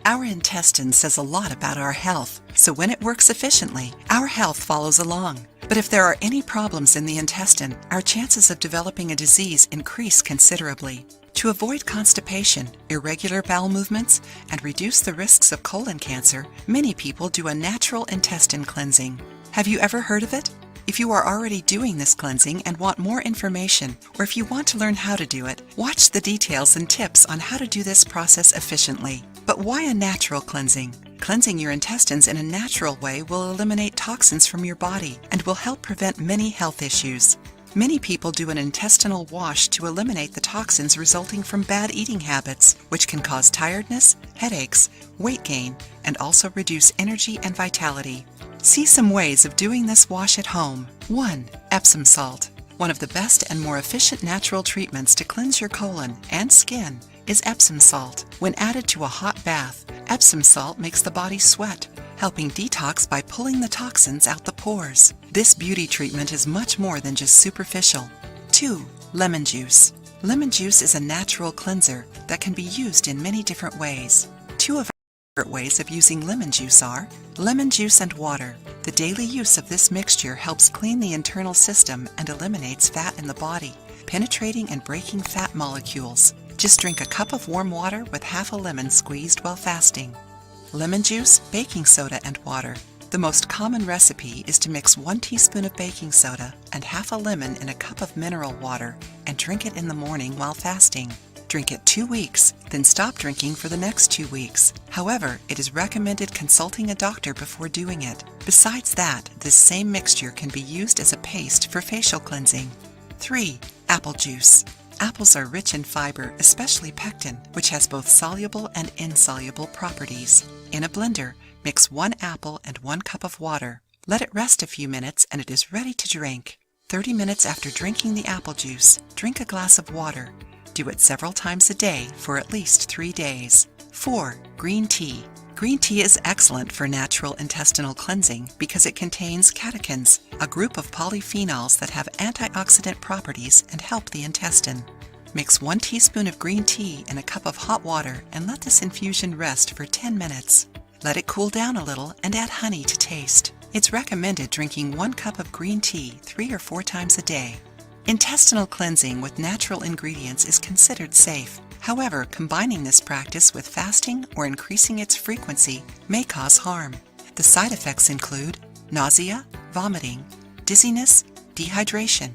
Our intestine says a lot about our health, so when it works efficiently, our health follows along. But if there are any problems in the intestine, our chances of developing a disease increase considerably. To avoid constipation, irregular bowel movements, and reduce the risks of colon cancer, many people do a natural intestine cleansing. Have you ever heard of it? If you are already doing this cleansing and want more information, or if you want to learn how to do it, watch the details and tips on how to do this process efficiently. But why a natural cleansing? Cleansing your intestines in a natural way will eliminate toxins from your body and will help prevent many health issues. Many people do an intestinal wash to eliminate the toxins resulting from bad eating habits, which can cause tiredness, headaches, weight gain, and also reduce energy and vitality. See some ways of doing this wash at home. 1. Epsom salt. One of the best and more efficient natural treatments to cleanse your colon and skin is Epsom salt. When added to a hot bath, Epsom salt makes the body sweat, helping detox by pulling the toxins out the pores. This beauty treatment is much more than just superficial. 2. Lemon juice. Lemon juice is a natural cleanser that can be used in many different ways. Two of our favorite ways of using lemon juice are lemon juice and water. The daily use of this mixture helps clean the internal system and eliminates fat in the body, penetrating and breaking fat molecules. Just drink a cup of warm water with half a lemon squeezed while fasting. Lemon juice, baking soda, and water. The most common recipe is to mix 1 teaspoon of baking soda and half a lemon in a cup of mineral water and drink it in the morning while fasting. Drink it 2 weeks, then stop drinking for the next 2 weeks. However, it is recommended consulting a doctor before doing it. Besides that, this same mixture can be used as a paste for facial cleansing. 3. Apple juice. Apples are rich in fiber, especially pectin, which has both soluble and insoluble properties. In a blender, mix 1 apple and 1 cup of water. Let it rest a few minutes and it is ready to drink. 30 minutes after drinking the apple juice, drink a glass of water. Do it several times a day for at least 3 days. 4. Green tea. Green tea is excellent for natural intestinal cleansing because it contains catechins, a group of polyphenols that have antioxidant properties and help the intestine. Mix 1 teaspoon of green tea in a cup of hot water and let this infusion rest for 10 minutes. Let it cool down a little and add honey to taste. It's recommended drinking 1 cup of green tea 3 or 4 times a day. Intestinal cleansing with natural ingredients is considered safe. However, combining this practice with fasting or increasing its frequency may cause harm. The side effects include nausea, vomiting, dizziness, dehydration,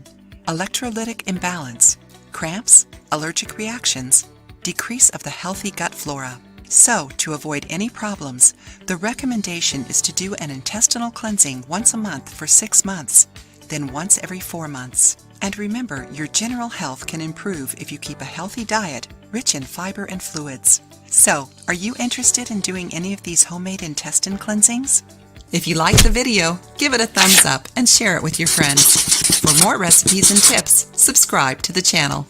electrolytic imbalance, cramps, allergic reactions, decrease of the healthy gut flora. So, to avoid any problems, the recommendation is to do an intestinal cleansing once a month for 6 months, then once every 4 months. And remember, your general health can improve if you keep a healthy diet rich in fiber and fluids. So, are you interested in doing any of these homemade intestine cleansings? If you liked the video, give it a thumbs up and share it with your friends. For more recipes and tips, subscribe to the channel.